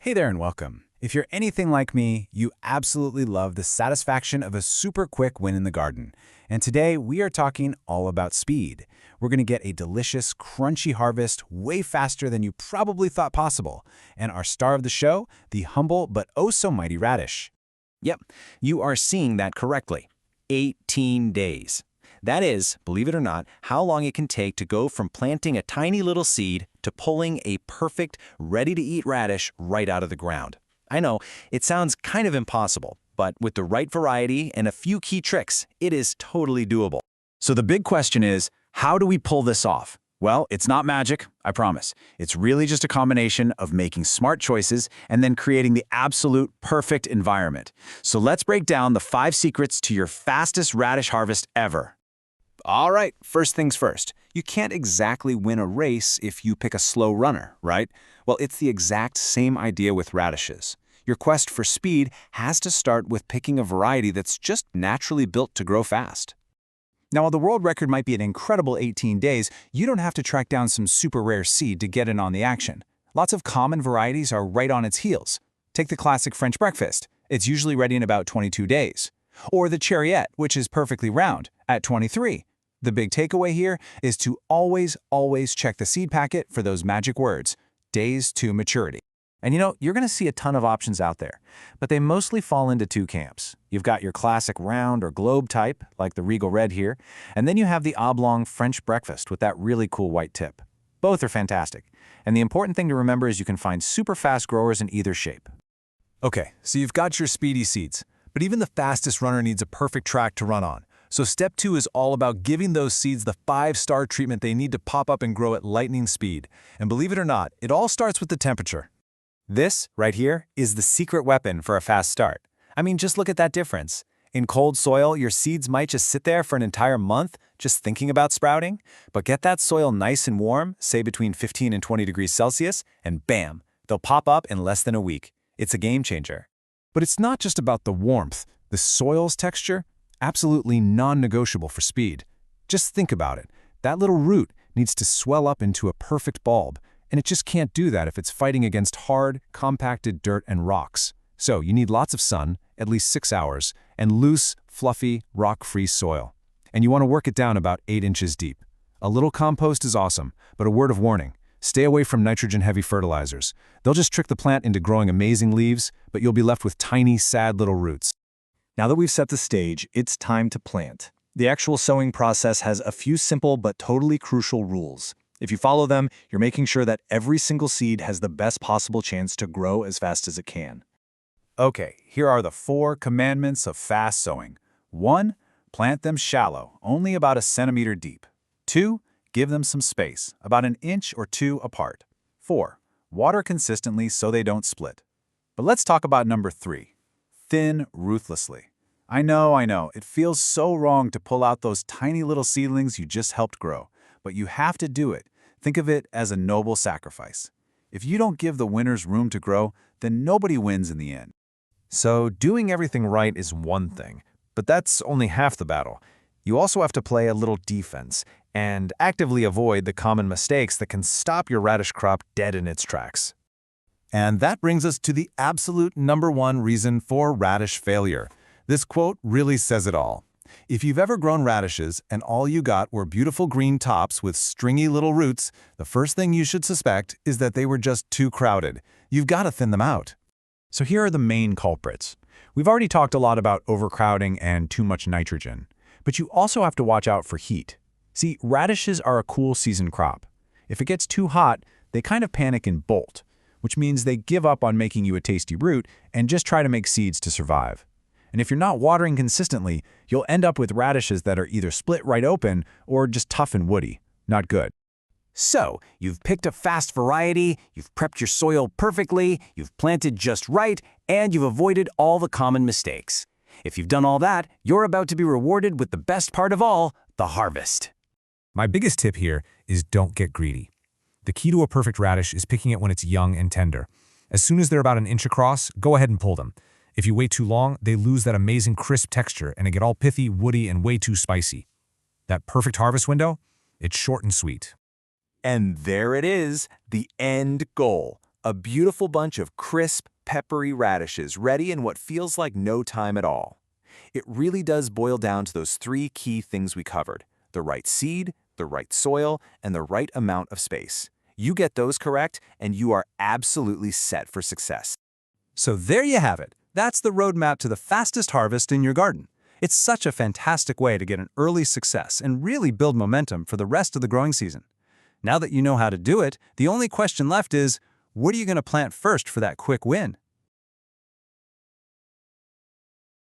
Hey there and welcome. If you're anything like me, you absolutely love the satisfaction of a super quick win in the garden. And today we are talking all about speed. We're going to get a delicious, crunchy harvest way faster than you probably thought possible. And our star of the show, the humble but oh so mighty radish. Yep, you are seeing that correctly. 18 days. That is, believe it or not, how long it can take to go from planting a tiny little seed to pulling a perfect, ready-to-eat radish right out of the ground. I know, it sounds kind of impossible, but with the right variety and a few key tricks, it is totally doable. So the big question is, how do we pull this off? Well, it's not magic, I promise. It's really just a combination of making smart choices and then creating the absolute perfect environment. So let's break down the 5 secrets to your fastest radish harvest ever. All right, first things first. You can't exactly win a race if you pick a slow runner, right? Well, it's the exact same idea with radishes. Your quest for speed has to start with picking a variety that's just naturally built to grow fast. Now, while the world record might be an incredible 18 days, you don't have to track down some super rare seed to get in on the action. Lots of common varieties are right on its heels. Take the classic French breakfast. It's usually ready in about 22 days. Or the Cherriette, which is perfectly round, at 23. The big takeaway here is to always check the seed packet for those magic words, days to maturity. And you're going to see a ton of options out there, but they mostly fall into 2 camps. You've got your classic round or globe type, like the Regal Red here, and then you have the oblong French breakfast with that really cool white tip. Both are fantastic, and the important thing to remember is you can find super fast growers in either shape. Okay, so you've got your speedy seeds, but even the fastest runner needs a perfect track to run on. So step 2 is all about giving those seeds the 5-star treatment they need to pop up and grow at lightning speed. And believe it or not, it all starts with the temperature. This, right here, is the secret weapon for a fast start. I mean, just look at that difference. In cold soil, your seeds might just sit there for an entire month just thinking about sprouting, but get that soil nice and warm, say between 15 and 20 degrees Celsius, and bam, they'll pop up in less than a week. It's a game changer. But it's not just about the warmth. The soil's texture, absolutely non-negotiable for speed. Just think about it. That little root needs to swell up into a perfect bulb, and it just can't do that if it's fighting against hard, compacted dirt and rocks. So you need lots of sun, at least 6 hours, and loose, fluffy, rock-free soil. And you want to work it down about 8 inches deep. A little compost is awesome, but a word of warning. Stay away from nitrogen-heavy fertilizers. They'll just trick the plant into growing amazing leaves, but you'll be left with tiny, sad little roots. Now that we've set the stage, it's time to plant. The actual sowing process has a few simple but totally crucial rules. If you follow them, you're making sure that every single seed has the best possible chance to grow as fast as it can. Okay, here are the 4 commandments of fast sowing. 1. Plant them shallow, only about a centimeter deep. 2. Give them some space, about an inch or 2 apart. 4. Water consistently so they don't split. But let's talk about number 3. Thin ruthlessly. I know, it feels so wrong to pull out those tiny little seedlings you just helped grow, but you have to do it. Think of it as a noble sacrifice. If you don't give the winners room to grow, then nobody wins in the end. So doing everything right is one thing, but that's only half the battle. You also have to play a little defense and actively avoid the common mistakes that can stop your radish crop dead in its tracks. And that brings us to the absolute number 1 reason for radish failure. This quote really says it all. If you've ever grown radishes and all you got were beautiful green tops with stringy little roots, the first thing you should suspect is that they were just too crowded. You've got to thin them out. So here are the main culprits. We've already talked a lot about overcrowding and too much nitrogen, but you also have to watch out for heat. See, radishes are a cool season crop. If it gets too hot, they kind of panic and bolt, which means they give up on making you a tasty root and just try to make seeds to survive. And if you're not watering consistently, you'll end up with radishes that are either split right open or just tough and woody. Not good. So, you've picked a fast variety, you've prepped your soil perfectly, you've planted just right, and you've avoided all the common mistakes. If you've done all that, you're about to be rewarded with the best part of all, the harvest. My biggest tip here is don't get greedy. The key to a perfect radish is picking it when it's young and tender. As soon as they're about an inch across, go ahead and pull them. If you wait too long, they lose that amazing crisp texture and they get all pithy, woody, and way too spicy. That perfect harvest window? It's short and sweet. And there it is, the end goal. A beautiful bunch of crisp, peppery radishes ready in what feels like no time at all. It really does boil down to those three key things we covered: the right seed, the right soil, and the right amount of space. You get those correct, and you are absolutely set for success. So there you have it. That's the roadmap to the fastest harvest in your garden. It's such a fantastic way to get an early success and really build momentum for the rest of the growing season. Now that you know how to do it, the only question left is, what are you going to plant first for that quick win?